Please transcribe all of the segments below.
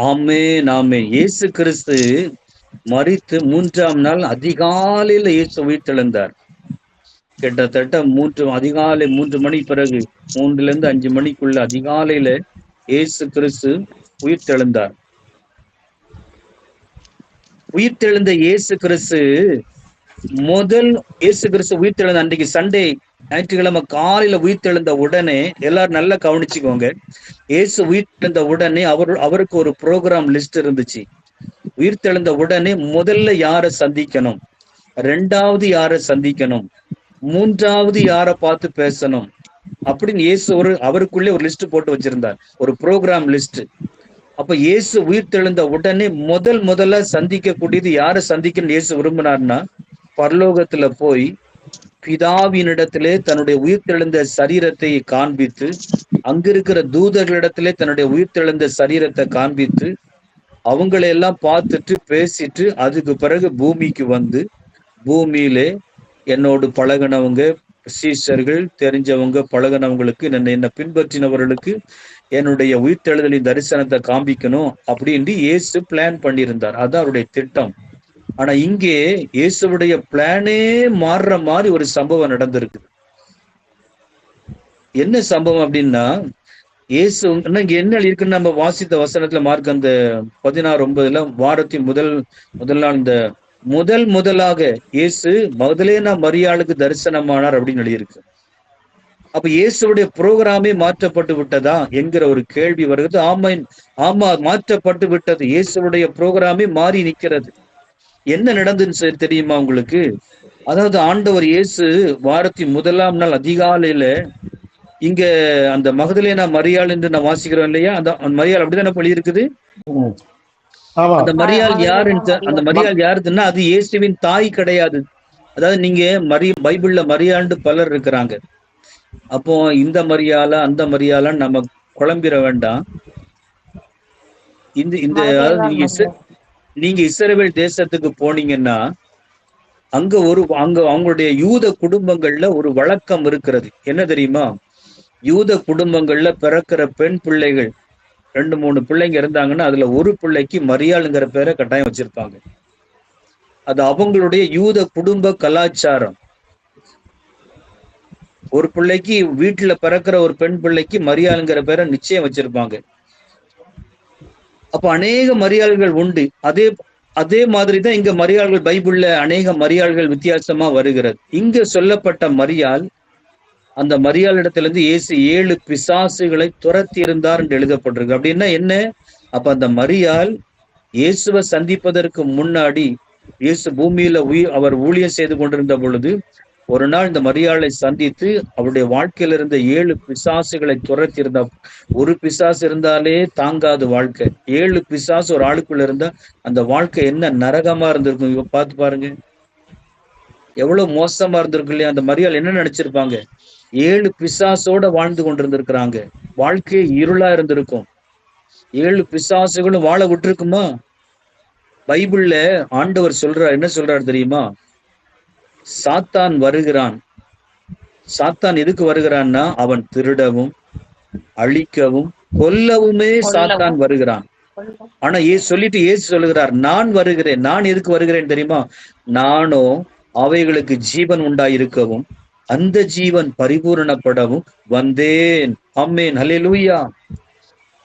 ஆமென், ஆமென். இயேசு கிறிஸ்து மரித்து 3ஆம் நாள் அதிகாலையில இயேசு உயிர்த்தெழுந்தார். கிட்டத்தட்ட அதிகாலை 3 மணி பிறகு 3லிருந்து 5 மணிக்குள்ள அதிகாலையில இயேசு கிறிஸ்து உயிர்த்தெழுந்தார். உயிர்த்தெழுந்த இயேசு கிறிஸ்து உயிர்த்தெழுந்த அன்றைக்கு சண்டே, ஞாயிற்றுக்கிழமை காலையில உயிர்த்தெழுந்த உடனே எல்லாரும் நல்லா கவனிச்சுக்கோங்க. இயேசு உயிர்த்தெழுந்த உடனே அவருக்கு ஒரு ப்ரோக்ராம் லிஸ்ட் இருந்துச்சு. உயிர்த்தெழுந்த உடனே முதல்ல யாரை சந்திக்கணும், 2வது யாரை சந்திக்கணும், 3வது யாரை பார்த்து பேசணும் அப்படின்னு இயேசு அவருக்குள்ளே ஒரு லிஸ்ட் போட்டு வச்சிருந்தார், ஒரு ப்ரோக்ராம் லிஸ்ட். அப்ப இயேசு உயிர்த்தெழுந்த உடனே முதல்ல சந்திக்கக்கூடியது யாரை சந்திக்கணும்னு இயேசு விரும்பினார்னா, பரலோகத்துல போய் பிதாவினிடத்திலே தன்னுடைய உயிர்த்தெழுந்த சரீரத்தை காண்பித்து, அங்கிருக்கிற தூதர்களிடத்திலே தன்னுடைய உயிர்த்தெழுந்த சரீரத்தை காண்பித்து, அவங்களையெல்லாம் பார்த்துட்டு பேசிட்டு அதுக்கு பிறகு பூமிக்கு வந்து, பூமியிலே என்னோடு பழகினவங்க, சீஷர்கள், தெரிஞ்சவங்க, பழகினவங்களுக்கு, என்னை பின்பற்றினவர்களுக்கு என்னுடைய உயிர்த்தெழுதலின் தரிசனத்தை காண்பிக்கணும் அப்படின்னு இயேசு பிளான் பண்ணியிருந்தார். அதான் அவருடைய திட்டம். ஆனா இங்கே இயேசுடைய பிளானே மாறுற மாதிரி ஒரு சம்பவம் நடந்திருக்கு. என்ன சம்பவம் அப்படின்னா, இயேசு இங்க என்ன இருக்குன்னு நம்ம வாசித்த வசனத்துல மார்க் அந்த 16:9 வாரத்தின் முதல் நாள் இந்த முதலாக இயேசு மகதலேனா மரியாளுக்கு தரிசனமானார் அப்படின்னு எழுதியிருக்கு. அப்ப இயேசுடைய புரோகிராமே மாற்றப்பட்டு விட்டதா என்கிற ஒரு கேள்வி வருகிறது. ஆமா, மாற்றப்பட்டு விட்டது. இயேசுடைய புரோகிராமே மாறி நிற்கிறது. என்ன நடந்துன்னு தெரியுமா உங்களுக்கு? அதாவது ஆண்டவர் இயேசு வாரத்தின் 1ஆம் நாள் அதிகாலையில இங்க அந்த மகதலேனா மரியாள் என்று நான் வாசிக்கிறோம் இல்லையா, அந்த மரியாள் அப்படிதானே பழி இருக்குது. அந்த மரியாள் யாருன்னா அது இயேசுவின் தாய் கிடையாது. அதாவது நீங்க பைபிள்ல மரியாள்னு பலர் இருக்கிறாங்க. அப்போ இந்த மரியாளா அந்த மரியாளான்னு நம்ம குழம்பிட வேண்டாம். நீங்க இஸ்ரவேல் தேசத்துக்கு போனீங்கன்னா அங்க அவங்களுடைய யூத குடும்பங்கள்ல ஒரு வழக்கம் இருக்கிறது. என்ன தெரியுமா? யூத குடும்பங்கள்ல பிறக்கிற பெண் பிள்ளைகள் 2-3 பிள்ளைங்க இருந்தாங்கன்னா அதுல ஒரு பிள்ளைக்கு மரியாளுங்கிற பேரை கட்டாயம் வச்சிருப்பாங்க. அது அவங்களுடைய யூத குடும்ப கலாச்சாரம். ஒரு பிள்ளைக்கு வீட்டுல பிறக்கிற ஒரு பெண் பிள்ளைக்கு மரியாளுங்கிற பேரை நிச்சயம் வச்சிருப்பாங்க. அப்ப அநேக மரியாள்கள் உண்டு. அதே மாதிரிதான் இங்க மரியாள்கள், பைபிள்ல அநேக மரியாள்கள் வித்தியாசமா வருகிறது. இங்க சொல்லப்பட்ட மரியாள், அந்த மரியாளிடத்திலிருந்து இயேசு 7 பிசாசுகளை துரத்தி இருந்தார் என்று எழுதப்பட்டிருக்கு. அப்படின்னா என்ன? அப்ப அந்த மரியாள் இயேசுவை சந்திப்பதற்கு முன்னாடி, இயேசு பூமியில அவர் ஊழியம் செய்து கொண்டிருந்த பொழுது ஒரு நாள் இந்த மரியாளை சந்தித்து அவருடைய வாழ்க்கையில இருந்த 7 பிசாசுகளை துரத்தி இருந்தா. ஒரு பிசாசு இருந்தாலே தாங்காது வாழ்க்கை. 7 பிசாசு ஒரு ஆளுக்குள்ள இருந்தா அந்த வாழ்க்கை என்ன நரகமா இருந்திருக்கும். பார்த்து பாருங்க, எவ்வளவு மோசமா இருந்திருக்கும் இல்லையா? அந்த மரியாள் என்ன நினைச்சிருப்பாங்க? 7 பிசாசோட வாழ்ந்து கொண்டிருந்திருக்கிறாங்க. வாழ்க்கையே இருளா இருந்திருக்கும். 7 பிசாசுகளும் வாழ விட்டுருக்குமா? பைபிள்ல ஆண்டவர் என்ன சொல்றாரு தெரியுமா? சாத்தான் வருகிறான். சாத்தான் எதுக்கு வருகிறான்னா, அவன் திருடவும், அழிக்கவும், கொல்லவுமே சாத்தான் வருகிறான். ஆனா இயேசு சொல்லுகிறார், நான் வருகிறேன். நான் எதுக்கு வருகிறேன் தெரியுமா? நானோ அவைகளுக்கு ஜீவன் உண்டாயிருக்கவும் அந்த ஜீவன் பரிபூரணப்படவும் வந்தேன். ஆமென், ஹல்லேலூயா.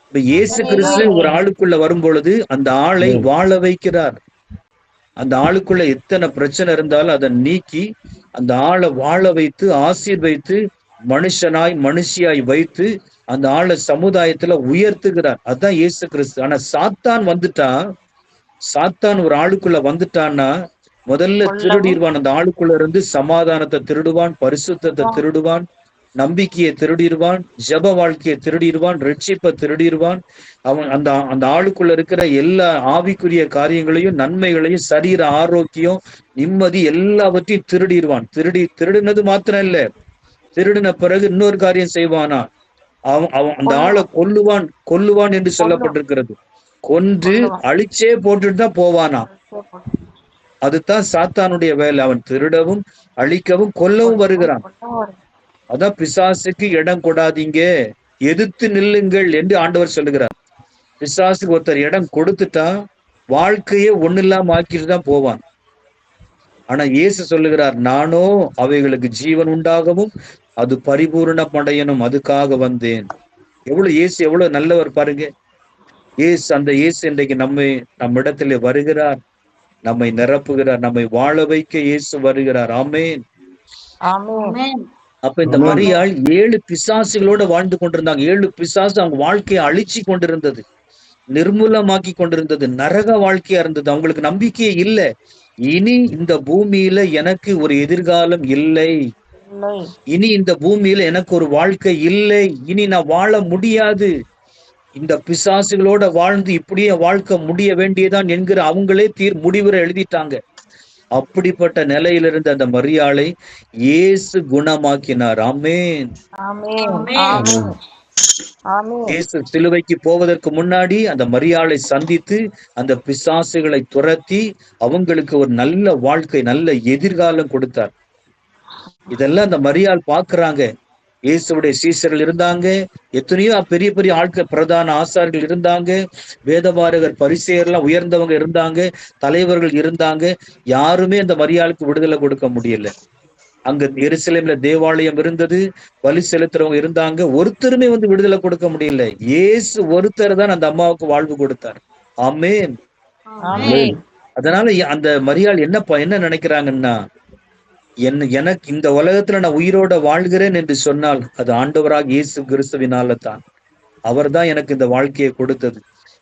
இப்ப இயேசு கிறிஸ்து ஒரு ஆளுக்குள்ள வரும் பொழுது அந்த ஆளை வாழ வைக்கிறார். அந்த ஆளுக்குள்ள எத்தனை பிரச்சனை இருந்தாலும் அதை நீக்கி அந்த ஆளை வாழ வைத்து ஆசீர்வைத்து மனுஷியாய் வைத்து அந்த ஆளை சமுதாயத்துல உயர்த்துகிறார். அதுதான் இயேசு கிறிஸ்து. ஆனா சாத்தான் ஒரு ஆளுக்குள்ள வந்துட்டான்னா முதல்ல திருடிடுவான். அந்த ஆளுக்குள்ள இருந்து சமாதானத்தை திருடுவான், பரிசுத்தத்தை திருடுவான், நம்பிக்கையை திருடிடுவான், ஜப வாழ்க்கையை திருடிடுவான், ரட்சிப்பை திருடிடுவான். அவன் அந்த ஆளுக்குள்ள இருக்கிற எல்லா ஆவிக்குரிய காரியங்களையும், நன்மைகளையும், சரீர ஆரோக்கியம், நிம்மதி எல்லாவற்றையும் திருடிடுவான். திருடினது மாத்திரம் இல்ல, திருடின பிறகு இன்னொரு காரியம் செய்வானா, அவன் அந்த ஆளை கொல்லுவான் என்று சொல்லப்பட்டிருக்கிறது. கொன்று அழிச்சே போட்டுட்டு தான் போவானா. அதுதான் சாத்தானுடைய வேலை. அவன் திருடவும், அழிக்கவும், கொல்லவும் வருகிறான். அதான் பிசாசுக்கு இடம் கொடாதீங்க, எதிர்த்து நில்லுங்கள் என்று ஆண்டவர் சொல்லுகிறார். பிசாசுக்கு ஒருத்தர் இடம் கொடுத்துட்டா வாழ்க்கையே ஒண்ணு இல்லாம ஆக்கிட்டு தான் போவான். ஆனா இயேசு சொல்லுகிறார், நானோ அவைகளுக்கு ஜீவன் உண்டாகவும் அது பரிபூரணம் அடையணும், அதுக்காக வந்தேன். இயேசு எவ்வளவு நல்லவர் பாருங்க. அந்த இயேசு இன்றைக்கு நம்மிடத்திலே வருகிறார், நம்மை நிரப்புகிறார், நம்மை வாழ வைக்க இயேசு வருகிறார். ஆமென். அப்ப இந்த மரியாள் 7 பிசாசுகளோட வாழ்ந்து கொண்டிருந்தாங்க. 7 பிசாசு அவங்க வாழ்க்கையை அழிச்சு கொண்டிருந்தது, நிர்மூலமாக்கி கொண்டிருந்தது, நரக வாழ்க்கையா இருந்தது. அவங்களுக்கு நம்பிக்கையே இல்லை. இனி இந்த பூமியில எனக்கு ஒரு எதிர்காலம் இல்லை, இனி இந்த பூமியில எனக்கு ஒரு வாழ்க்கை இல்லை, இனி நான் வாழ முடியாது, இந்த பிசாசுகளோட வாழ்ந்து இப்படியே வாழ்க்கை முடிய வேண்டியதான் என்கிற அவங்களே முடிவுரை எழுதிட்டாங்க. அப்படிப்பட்ட நிலையிலிருந்து அந்த மரியாளை இயேசு குணமாக்கினார். ஆமென். இயேசு சிலுவைக்கு போவதற்கு முன்னாடி அந்த மரியாளை சந்தித்து அந்த பிசாசுகளை துரத்தி அவங்களுக்கு ஒரு நல்ல வாழ்க்கை, நல்ல எதிர்காலம் கொடுத்தார். இதெல்லாம் அந்த மரியாள் பாக்குறாங்க. இயேசுடைய சீசர்கள் இருந்தாங்க, எத்தனையோ பெரிய பெரிய ஆட்கள், பிரதான ஆசாரிகள் இருந்தாங்க, வேதபாரகர் பரிசேயர்லாம் உயர்ந்தவங்க இருந்தாங்க, தலைவர்கள் இருந்தாங்க. யாருமே அந்த மரியாளுக்கு விடுதலை கொடுக்க முடியல. அங்க எருசலேம்ல தேவாலயம் இருந்தது, பலி செலுத்துறவங்க இருந்தாங்க, ஒருத்தருமே விடுதலை கொடுக்க முடியல. இயேசு ஒருத்தர் தான் அந்த அம்மாவுக்கு வாழ்வு கொடுத்தார். ஆமென். அதனால அந்த மரியாள் என்ன நினைக்கிறாங்கன்னா, எனக்கு இந்த உலகத்துல நான் உயிரோட வாழ்கிறேன் என்று சொன்னால் அது ஆண்டவராக இயேசு கிறிஸ்துவினால தான். அவர் தான் எனக்கு இந்த வாழ்க்கையை கொடுத்தது.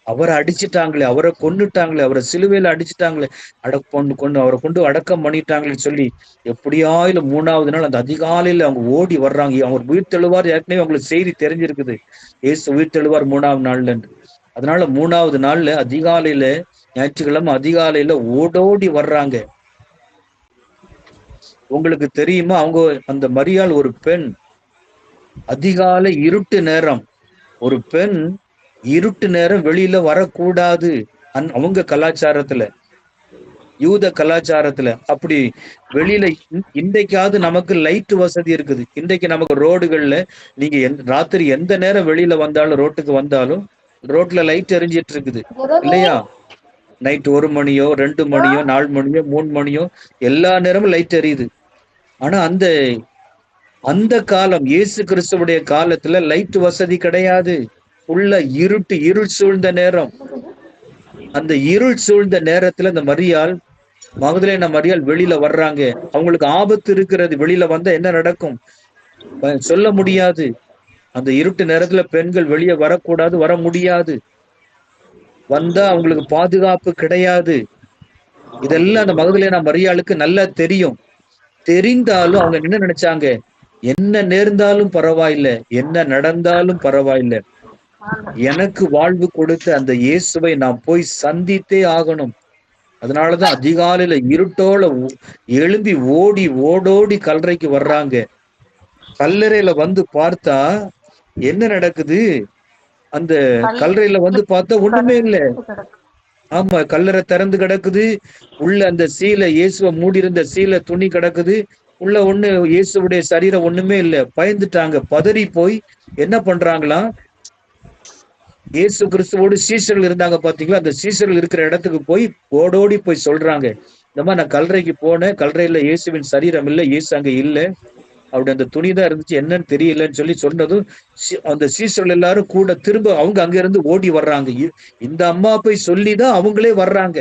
அவரை அடிச்சுட்டாங்களே, அவரை கொன்னுட்டாங்களே, அவரை சிலுவையில அடிச்சுட்டாங்களே, அவரை கொண்டு அடக்கம் பண்ணிட்டாங்களே சொல்லி எப்படியாயிலும் 3வது நாள் அந்த அதிகாலையில அவங்க ஓடி வர்றாங்க. அவர் உயிர் தெழுவார், ஏற்கனவே அவங்களுக்கு செய்தி தெரிஞ்சிருக்குது, இயேசு உயிர் தெழுவார் 3வது நாள்ல. அதனால 3வது நாள்ல அதிகாலையில, ஞாயிற்றுக்கிழமை அதிகாலையில ஓடோடி வர்றாங்க. உங்களுக்கு தெரியுமா, அவங்க அந்த மரியாள் ஒரு பெண், அதிகாலை இருட்டு நேரம், ஒரு பெண் இருட்டு நேரம் வெளியில வரக்கூடாது. அவங்க கலாச்சாரத்துல, யூத கலாச்சாரத்துல அப்படி வெளியில. இன்றைக்காவது நமக்கு லைட் வசதி இருக்குது. இன்றைக்கு நமக்கு ரோடுகள்ல நீங்க ராத்திரி எந்த நேரம் வெளியில வந்தாலும், ரோட்டுக்கு வந்தாலும் ரோட்ல லைட் எரிஞ்சிட்டு இருக்குது இல்லையா? நைட் 1 மணியோ 2 மணியோ 4 மணியோ 3 மணியோ எல்லா நேரமும் லைட் எரியுது. ஆனா அந்த காலம், இயேசு கிறிஸ்துவுடைய காலத்துல லைட் வசதி கிடையாது. உள்ள இருள் சூழ்ந்த நேரம். அந்த இருள் சூழ்ந்த நேரத்துல இந்த மகதலேனா மரியாள் வெளியில வர்றாங்க. அவங்களுக்கு ஆபத்து இருக்கிறது. வெளியில வந்தா என்ன நடக்கும் சொல்ல முடியாது. அந்த இருட்டு நேரத்துல பெண்கள் வெளியே வரக்கூடாது, வர முடியாது. வந்தா அவங்களுக்கு பாதுகாப்பு கிடையாது. இதெல்லாம் அந்த மகதலேனா மரியாளுக்கு நல்லா தெரியும். தெரிந்தாலும் அவங்க என்ன நினைச்சாங்க, என்ன நேர்ந்தாலும் பரவாயில்லை, என்ன நடந்தாலும் பரவாயில்லை, எனக்கு வாழ்வு கொடுத்த அந்த இயேசுவை நான் போய் சந்தித்தே ஆகணும். அதனாலதான் அதிகாலையில இருட்டோட எழும்பி ஓடோடி கல்லறைக்கு வர்றாங்க. கல்லறையில பார்த்தா என்ன நடக்குது, அந்த கல்லறையில பார்த்தா ஒண்ணுமே இல்லை. ஆமா, கல்லறை திறந்து கிடக்குது. உள்ள அந்த சீலை, இயேசுவை மூடி இருந்த சீலை துணி கிடக்குது. உள்ள இயேசுடைய சரீரம் ஒண்ணுமே இல்லை. பயந்துட்டாங்க, பதறி போய் என்ன பண்றாங்களாம், இயேசு கிறிஸ்துவோடு சீசர்கள் இருந்தாங்க பாத்தீங்களா, அந்த சீசர்கள் இருக்கிற இடத்துக்கு போய் ஓடோடி போய் சொல்றாங்க, இந்த மாதிரி நான் கல்லறைக்கு போனேன், கல்லறையில இயேசுவின் சரீரம் இல்லை, இயேசு அங்க இல்லை, அப்படி அந்த துணிதான் இருந்துச்சு, என்னன்னு தெரியலன்னு சொல்லி சொன்னதும் அந்த சீசர்கள் எல்லாரும் கூட திரும்ப அவங்க அங்க இருந்து ஓடி வர்றாங்க. இந்த அம்மா போய் சொல்லிதான் அவங்களே வர்றாங்க.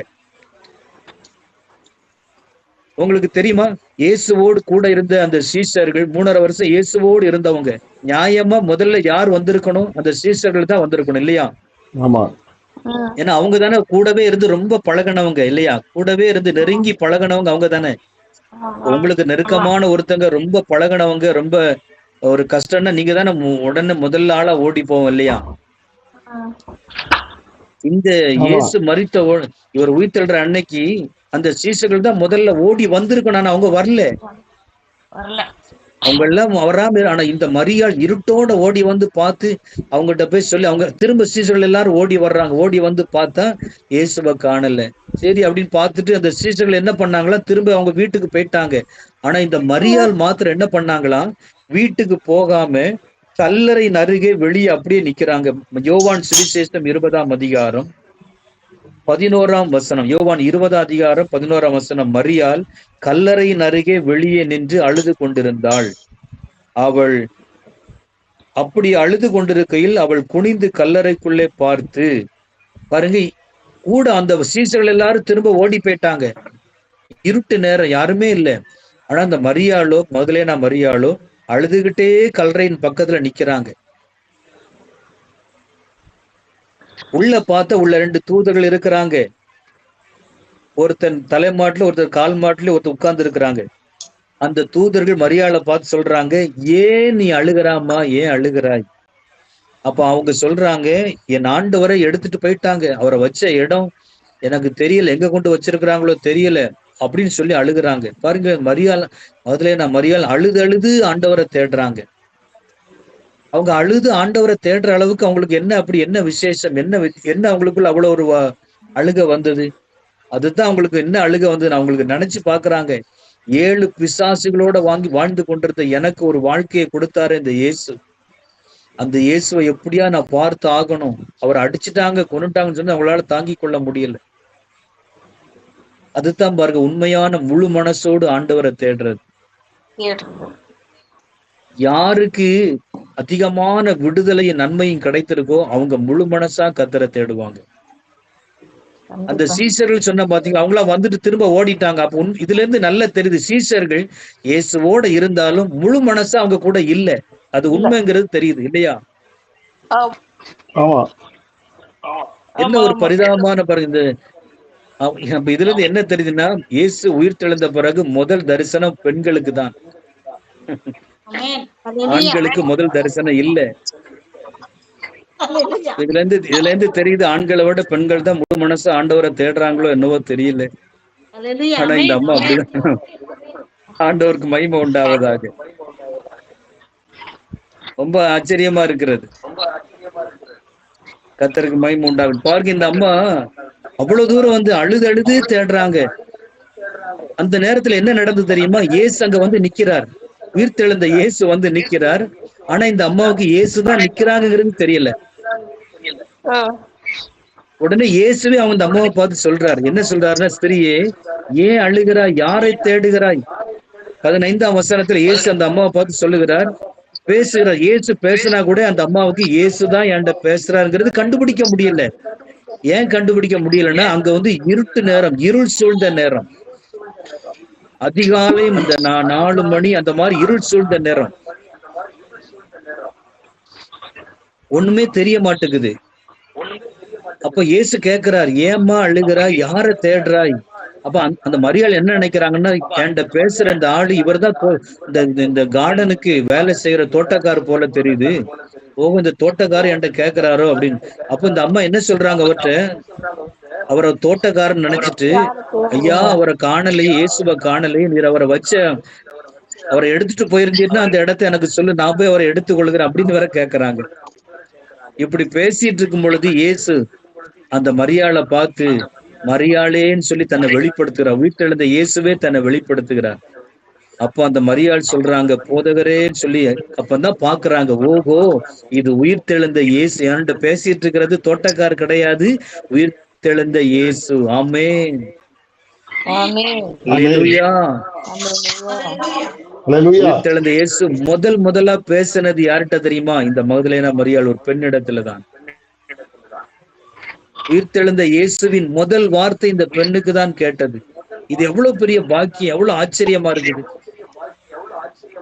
உங்களுக்கு தெரியுமா, இயேசுவோடு கூட இருந்த அந்த சீசர்கள் 3.5 வருஷம் இயேசுவோடு இருந்தவங்க, நியாயமா முதல்ல யார் வந்திருக்கணும், அந்த சீசர்கள் தான் வந்திருக்கணும் இல்லையா? ஆமா. ஏன்னா அவங்க தானே கூடவே இருந்து ரொம்ப பழகினவங்க இல்லையா? கூடவே இருந்து நெருங்கி பழகினவங்க அவங்க தானே. உங்களுக்கு நெருக்கமான ஒருத்தங்க ரொம்ப பழகினவங்க, ரொம்ப ஒரு கஷ்டம்னா நீங்க தானே உடனே முதல்ல ஆளா ஓடி போவோம் இல்லையா? இந்த இயேசு மரித்த இவர் உயிர்த்தெழுற அன்னைக்கு அந்த சீசர்கள் தான் முதல்ல ஓடி வந்திருக்கணும். அவங்க வரல, அவங்க எல்லாம் வராம. ஆனா இந்த மரியாள் இருட்டோட ஓடி வந்து பார்த்து அவங்ககிட்ட போய் சொல்லி, அவங்க திரும்ப சீசர்கள் எல்லாரும் ஓடி வர்றாங்க. ஓடி வந்து பார்த்தா இயேசுவை காணல. சரி அப்படின்னு பார்த்துட்டு அந்த சீசர்கள் என்ன பண்ணாங்களா, திரும்ப அவங்க வீட்டுக்கு போயிட்டாங்க. ஆனா இந்த மரியாள் மாத்திரம் என்ன பண்ணாங்களா, வீட்டுக்கு போகாம கல்லறையின் அருகே வெளியே அப்படியே நிக்கிறாங்க. யோவான் சுவிசேஷம் 20ஆம் அதிகாரம் 11ஆம் வசனம். யோவான் 20ஆம் அதிகாரம் 11ஆம் வசனம். மரியாள் கல்லறையின் அருகே வெளியே நின்று அழுது கொண்டிருந்தாள். அவள் அப்படி அழுது கொண்டிருக்கையில் அவள் குனிந்து கல்லறைக்குள்ளே பார்த்து, பாருங்க, கூட அந்த சீசர்கள் எல்லாரும் திரும்ப ஓடி போயிட்டாங்க. இருட்டு நேரம், யாருமே இல்லை. ஆனா அந்த மரியாளோ, மகதலேனா மரியாளோ அழுதுகிட்டே கல்லறையின் பக்கத்துல நிக்கிறாங்க. உள்ள பார்த்த உள்ள 2 தூதர்கள் இருக்கிறாங்க. ஒருத்தன் தலைமாட்டில், ஒருத்தர் கால் மாட்டில், ஒருத்தர் உட்கார்ந்து இருக்கிறாங்க. அந்த தூதர்கள் மரியாளை பார்த்து சொல்றாங்க, ஏன் நீ அழுகிறாமா, ஏன் அழுகிறாய்? அப்ப அவங்க சொல்றாங்க, என் ஆண்டவரை எடுத்துட்டு போயிட்டாங்க, அவரை வச்ச இடம் எனக்கு தெரியல, எங்க கொண்டு வச்சிருக்கிறாங்களோ தெரியல அப்படின்னு சொல்லி அழுகுறாங்க. பாருங்க, மரியாள், மகதலேனா மரியாள் அழுது அழுது ஆண்டவரை தேடுறாங்க. அவங்க அழுது ஆண்டவரை தேடுற அளவுக்கு அவங்களுக்கு என்ன, அப்படி என்ன விசேஷம், என்ன அவங்களுக்குள்ள அவ்வளவு ஒரு அழுக வந்தது? அதுதான் அவங்களுக்கு என்ன அழுக வந்தது அவங்களுக்கு நினைச்சு பாக்குறாங்க. 7 பிசாசுகளோட வாழ்ந்து கொண்டிருந்த எனக்கு ஒரு வாழ்க்கையை கொடுத்தாரு இந்த இயேசு. அந்த இயேசுவை எப்படியா நான் பார்த்து ஆகணும். அவரை அடிச்சுட்டாங்க, கொன்னுட்டாங்கன்னு சொன்னா அவங்களால தாங்கி கொள்ள முடியல. அதுதான் பாருங்க உண்மையான முழு மனசோடு ஆண்டவரை தேடுறது. யாருக்கு அதிகமான விடுதலையும் நன்மையும் கிடைத்திருக்கோ அவங்க முழு மனசா கர்த்தரை தேடுவாங்க. அந்த சீஷர்கள் சொன்ன பாத்தீங்களா, அவங்களா வந்துட்டு திரும்ப ஓடிட்டாங்க. அப்ப இதுல இருந்து நல்லா தெரியுது, சீஷர்கள் இயேசுவோட இருந்தாலும் முழு மனசா அவங்க கூட இல்ல. அது உண்மைங்கிறது தெரியுது இல்லையா? என்ன ஒரு பரிதாபமான பாருங்க. இதுல இருந்து என்ன தெரியுதுன்னா, இயேசு உயிர் தெழுந்த பிறகு முதல் தரிசனம் பெண்களுக்கு தான். ஆண்களுக்கு முதல் தரிசனம் இல்ல. இதுல இருந்து தெரியுது, ஆண்களை விட பெண்கள் தான் முழு மனசு ஆண்டவரை தேடுறாங்களோ என்னவோ தெரியல. ஆனா இந்த அம்மா அப்படிதான். ஆண்டவருக்கு மகிமை உண்டாவதாக. ரொம்ப ஆச்சரியமா இருக்கிறது. கர்த்தருக்கு மகிமை உண்டாகும். பாருங்க, இந்த அம்மா அவ்வளவு தூரம் வந்து அழுது அழுது தேடுறாங்க. அந்த நேரத்துல என்ன நடந்து தெரியுமா? இயேசு அங்க வந்து நிக்கிறார். உயிர் தெழுந்த இயேசு வந்து நிக்கிறார். ஆனா இந்த அம்மாவுக்கு இயேசுதான் நிக்கிறாங்கிறது தெரியல. உடனே இயேசுவே அவங்க இந்த அம்மாவை பார்த்து சொல்றாரு. என்ன சொல்றாருன்னா, ஸ்திரியே, ஏன் அழுகிறாய், யாரை தேடுகிறாய்? 15ஆம் வசனத்துல இயேசு அந்த அம்மாவை பார்த்து சொல்லுகிறார், பேசுகிறார். இயேசு பேசினா கூட அந்த அம்மாவுக்கு இயேசுதான் என்கிட்ட பேசுறாருங்கிறது கண்டுபிடிக்க முடியல. ஏன் கண்டுபிடிக்க முடியலன்னா, அங்க வந்து இருட்டு நேரம், இருள் சூழ்ந்த நேரம், அதிகாலை இந்த 4 மணி அந்த மாதிரி இருள் சூழ்ந்த நேரம், ஒண்ணுமே தெரிய மாட்டேங்குது. அப்ப இயேசு கேட்கிறார், ஏம்மா அழுகிறாய், யாரை தேடுறாய்? அப்ப அந்த மரியாள் என்ன நினைக்கிறாங்கன்னா, என்கிட்ட பேசுற இந்த ஆளு இவர் தான் இந்த கார்டனுக்கு வேலை செய்யற தோட்டக்கார் போல தெரியுது. இந்த தோட்டக்காரர் என்கிட்ட கேட்கிறாரோ அப்படின்னு. அப்ப இந்த அம்மா என்ன சொல்றாங்க அவர்கிட்ட, அவரை தோட்டக்காரன் நினைச்சிட்டு, ஐயா அவரை காணலையே, இயேசுவை காணலையே, நீர் அவரை அவரை எடுத்துட்டு போயிருந்தீங்கன்னா அந்த இடத்த எனக்கு சொல்லு, நான் போய் அவரை எடுத்துக்கொள்கிறேன் அப்படின்னு வேற கேட்கறாங்க. இப்படி பேசிட்டு இருக்கும் பொழுது இயேசு அந்த மரியாளை பார்த்து மரியாளேன்னு சொல்லி தன்னை வெளிப்படுத்துகிறார். உயிர்த்தெழுந்த இயேசுவே தன்னை வெளிப்படுத்துகிறார். அப்போ அந்த மரியாள் சொல்றாங்க, போதகரேன்னு சொல்லி. அப்பதான் பாக்குறாங்க, ஓஹோ, இது உயிர்த்தெழுந்த இயேசு என்கிட்ட பேசிட்டு இருக்கிறது தோட்டக்கார் கிடையாது, உயிர்த்தெழுந்த இயேசு. ஆமென், அல்லேலூயா. உயிர்த்தெழுந்த இயேசு முதலா பேசினது யார்கிட்ட தெரியுமா? இந்த மகதலேனா மரியாள் ஒரு பெண்ணிடத்துலதான். உயிர்த்தெழுந்த இயேசுவின் முதல் வார்த்தை இந்த பெண்ணுக்கு தான் கேட்டது. இது எவ்வளவு பெரிய பாக்கியம், எவ்வளவு ஆச்சரியமா இருக்குது.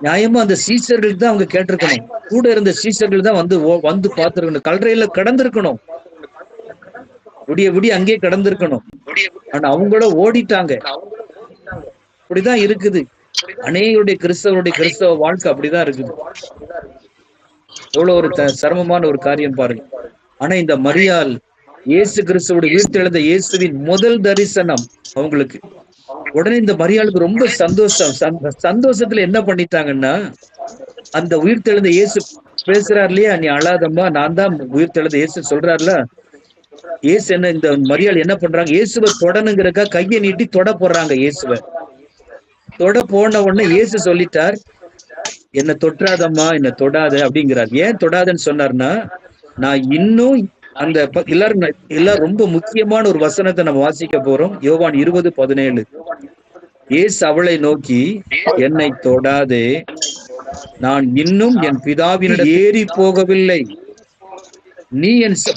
நியாயமா அந்த சீசர்களுக்கு தான் அவங்க கேட்டிருக்கணும். கூட இருந்த சீசர்கள் தான் வந்து பார்த்திருக்கணும். கல்லறையில கடந்திருக்கணும், விடிய அங்கேயே கடந்திருக்கணும். ஆனா அவங்கள ஓடிட்டாங்க. அப்படிதான் இருக்குது அநேகருடைய கிறிஸ்தவ வாழ்க்கை, அப்படிதான் இருக்குது. எவ்வளவு ஒரு சிரமமான ஒரு காரியம் பாருங்க. ஆனா இந்த மரியாள் இயேசு கிறிஸ்துவோட உயிர்த்தெழுந்த இயேசுவின் முதல் தரிசனம் அவங்களுக்கு. உடனே இந்த மரியாளுக்கு ரொம்ப சந்தோஷம். சந்தோஷத்துல என்ன பண்ணிட்டாங்கன்னா, அந்த உயிர்த்தெழுந்த இயேசு பேசுறாரு இல்லையா, நீ அழாதம்மா, நான் தான் உயிர்த்தெழுந்த இயேசு சொல்றாருல. இயேசு என்ன, இந்த மரியாள் என்ன பண்றாங்க, இயேசுவை தொடனுங்கிறக்கா கையை நீட்டி தொட போடுறாங்க. இயேசுவை தொட போன உடனே இயேசு சொல்லிட்டார், என்ன தொற்றாதம்மா, என்ன தொடாத அப்படிங்கிறார். ஏன் தொடாதன்னு சொன்னார்னா, நான் இன்னும் அந்த எல்லாரும் ரொம்ப முக்கியமான ஒரு வசனத்தை நம்ம வாசிக்க போறோம். யோவான் 20:17. இயேசு அவளை நோக்கி, என்னை தொடாதே, நான் இன்னும் என் பிதாவினிடம் ஏறி போகவில்லை. நீ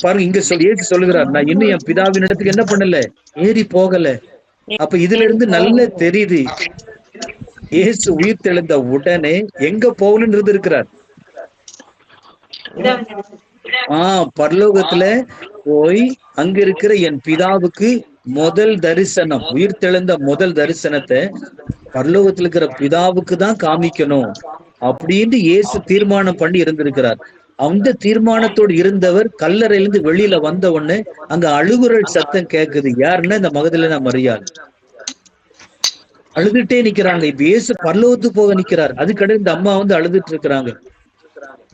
பாருங்க, இங்க இயேசு சொல்லுகிறார், நான் இன்னும் என் பிதாவின் இடத்துக்கு என்ன பண்ணல, ஏறி போகல. அப்ப இதுல இருந்து நல்ல தெரியுது, இயேசு உயிர் தெழுந்த உடனே எங்க போகணும்னு இருந்திருக்கிறார். பரலோகத்துல போய் அங்க இருக்கிற என் பிதாவுக்கு முதல் தரிசனம், உயிர் தெழுந்த முதல் தரிசனத்தை பரலோகத்துல இருக்கிற பிதாவுக்கு தான் காமிக்கணும் அப்படின்னு இயேசு தீர்மானம் பண்ணி இருந்திருக்கிறார். அந்த தீர்மானத்தோடு இருந்தவர் கல்லறையிலிருந்து வெளியில வந்த உடனே அங்க அழுகுரல் சத்தம் கேக்குது. யாருன்னா இந்த மகதலேனா மரியாள் அழுதுட்டே நிக்கிறாங்க. இப்ப இயேசு பரலோகத்துக்கு போக நிக்கிறார். அதுக்கடையில் இந்த அம்மா வந்து அழுதுட்டு இருக்கிறாங்க.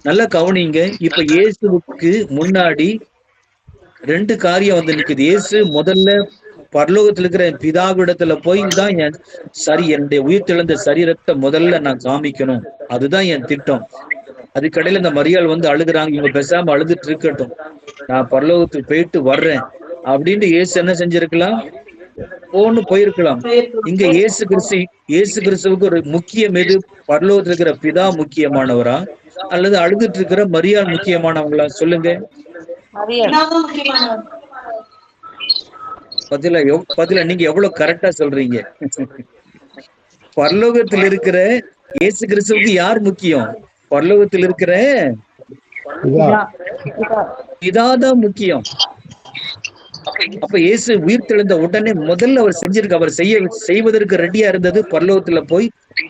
நல்லா கவனிங்க. இப்ப இயேசுவுக்கு முன்னாடி ரெண்டு காரியம் வந்து நிக்குது. இயேசு முதல்ல பரலோகத்துல இருக்கிற என் பிதாவிடத்துல போய் தான் என்னுடைய உயிர் தெழுந்த சரீரத்தை முதல்ல நான் காமிக்கணும், அதுதான் என் திட்டம். அதுக்கடையில இந்த மரியாள் வந்து அழுகுறாங்க. இவங்க பேசாம அழுதுட்டு இருக்கட்டும், நான் பரலோகத்துக்கு போயிட்டு வர்றேன் அப்படின்னு இயேசு என்ன செஞ்சிருக்கலாம், போயிருக்கலாம். இங்க இயேசு கிறிஸ்துவுக்கு ஒரு முக்கியம் எது? பரலோகத்துல இருக்கிற பிதா முக்கியமானவரா அல்லது அழுதுட்டு இருக்கிற மரியாள் முக்கியமானவங்களா? சொல்லுங்க. பதில நீங்க எவ்வளவு கரெக்டா சொல்றீங்க. பரலோகத்தில் இருக்கிற இயேசு கிறிஸ்துவுக்கு யார் முக்கியம்? பரலோகத்தில் இருக்கிற பிதாதான் முக்கியம். அப்ப இயேசு உயிர் தெழுந்த உடனே முதல்ல அவர் அவர் செய்வதற்கு ரெடியா இருந்தது பரலோகத்துல போய்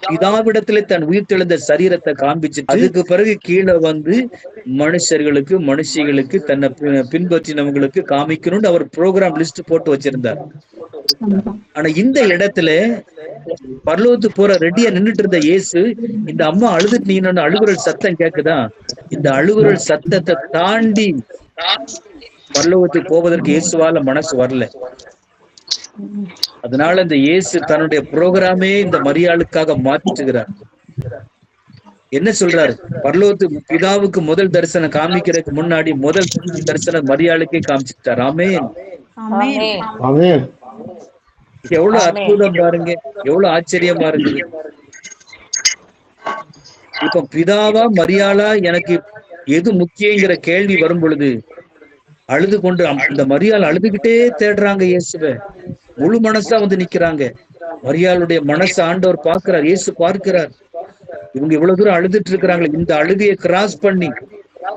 பிதாவிடத்துல தன் உயிர் தெழுந்த சரீரத்தை காண்பிச்சு, அதுக்கு பிறகு கீழே வந்து மனுஷர்களுக்கு மனுஷிகளுக்கு தன்னை பின்பற்றினவங்களுக்கு காமிக்கணும்னு அவர் ப்ரோக்ராம் லிஸ்ட் போட்டு வச்சிருந்தார். ஆனா இந்த இடத்துல பரலோகத்துக்கு போற ரெடியா நின்றுட்டு இருந்த இயேசு, இந்த அம்மா அழுதுட்டு நீங்க அழுகுரல் சத்தம் கேக்குதா, இந்த அழுகுரல் சத்தத்தை தாண்டி பரலோகத்துக்கு போவதற்கு இயேசுவால மனசு வரல. அதனால இந்த இயேசு தன்னுடைய புரோகிராமே இந்த மரியாளுக்காக மாற்றுகிறார். என்ன சொல்றாரு? பரலோகத்துக்கு பிதாவுக்கு முதல் தரிசனம் காமிக்கிறதுக்கு முன்னாடி முதல் தரிசனம் மரியாளுக்கே காமிச்சுட்டார். ஆமென். எவ்வளவு அற்புதம் பாருங்க, எவ்வளவு ஆச்சரியமா இருக்குது. இப்ப பிதாவா மரியாளா எனக்கு எது முக்கியங்கிற கேள்வி வரும் பொழுது அழுது கொண்டு இந்த மரியாள் அழுதுகிட்டே தேடுறாங்க இயேசுவை. முழு மனசா வந்து நிக்கிறாங்க. மரியாளுடைய மனசு ஆண்டவர் பார்க்கிறார், இயேசு பார்க்கிறார். இவங்க இவ்வளவு தூரம் அழுதுட்டு இருக்கிறாங்களே, இந்த அழுகையை கிராஸ் பண்ணி,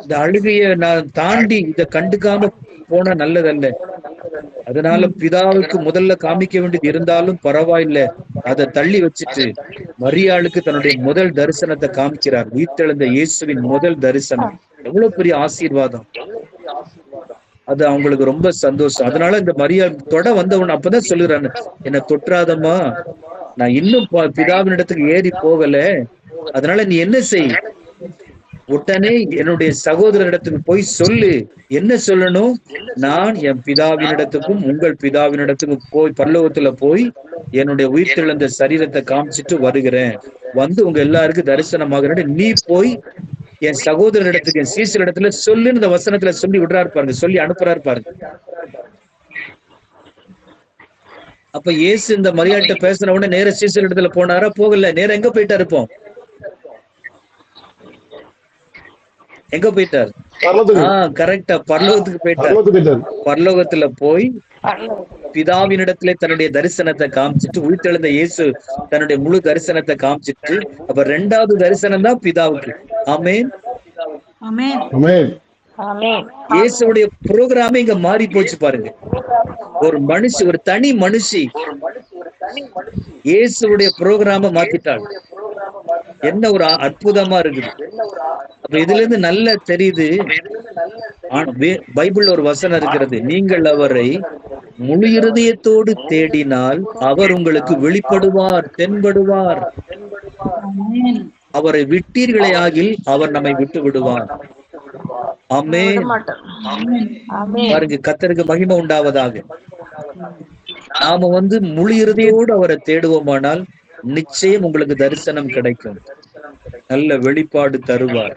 இந்த அழுகையை நான் தாண்டி இதை கண்டுக்காம போன நல்லதல்ல. அதனால பிதாவுக்கு முதல்ல காமிக்க வேண்டியது இருந்தாலும் பரவாயில்ல, அதை தள்ளி வச்சுட்டு மரியாளுக்கு தன்னுடைய முதல் தரிசனத்தை காமிக்கிறார். உயிர்த்தெழுந்த இயேசுவின் முதல் தரிசனம் எவ்வளவு பெரிய ஆசீர்வாதம். அது அவங்களுக்கு ரொம்ப சந்தோஷம். அதனால இந்த மரியாள் தொட வந்தவன் அப்பதான் சொல்லுறாங்க, என்ன தொற்றாதம்மா, நான் இன்னும் பிதாவின் இடத்துக்கு ஏறி போகல. அதனால நீ என்ன செய், உடனே என்னுடைய சகோதரனிடத்துக்கு போய் சொல்லு. என்ன சொல்லணும்? நான் என் பிதாவினிடத்துக்கும் உங்கள் பிதாவினிடத்துக்கும் போய் பரலோகத்துல போய் என்னுடைய உயிர் தெழுந்த சரீரத்தை காமிச்சிட்டு வருகிறேன், வந்து உங்க எல்லாருக்கும் தரிசனமாக நீ போய் என் சகோதரனிடத்துக்கு என் சீசர் இடத்துல சொல்லுன்னு இந்த வசனத்துல சொல்லி விடுறாரு பாருங்க, சொல்லி அனுப்புறாரு பாருங்க. அப்ப இயேசு இந்த மரியாள்கிட்ட பேசின உடனே நேர சீசர் இடத்துல போனாரா? போகல. நேரம் எங்க போயிட்டாரு? இப்போ எங்க போயிட்டார்? கரெக்டா, பரலோகத்துக்கு போயிட்டார். பரலோகத்துல போய் பிதாவினிடத்துல தன்னுடைய தரிசனத்தை காமிச்சிட்டு, உயிர்த்தெழுந்த இயேசு தன்னுடைய முழு தரிசனத்தை காமிச்சிட்டு, அப்ப ரெண்டாவது தரிசனம் தான் பிதாவுக்கு. ஆமென். இயேசுடைய புரோகிராமே இங்க மாறி போச்சு பாருங்க. ஒரு மனுஷி, ஒரு தனி மனுஷி இயேசுடைய புரோகிராம மாத்திட்டாள். என்ன ஒரு அற்புதமா இருக்குது. அப்ப இதுல இருந்து நல்லா தெரியுது. பைபிள்ல ஒரு வசனம் இருக்கிறது, நீங்கள் அவரை முழு இருதயத்தோடு தேடினால் அவர் உங்களுக்கு வெளிப்படுவார், தென்படுவார். அவரை விட்டீர்களே ஆகில் அவர் நம்மை விட்டு விடுவார். ஆமென். பாருங்க, கர்த்தருக்கு மகிமை உண்டாவதாக. நாம முழு இருதயத்தோடு அவரை தேடுவோமானால் நிச்சயம் உங்களுக்கு தரிசனம் கிடைக்கும். நல்ல வெளிப்பாடு தருவார்.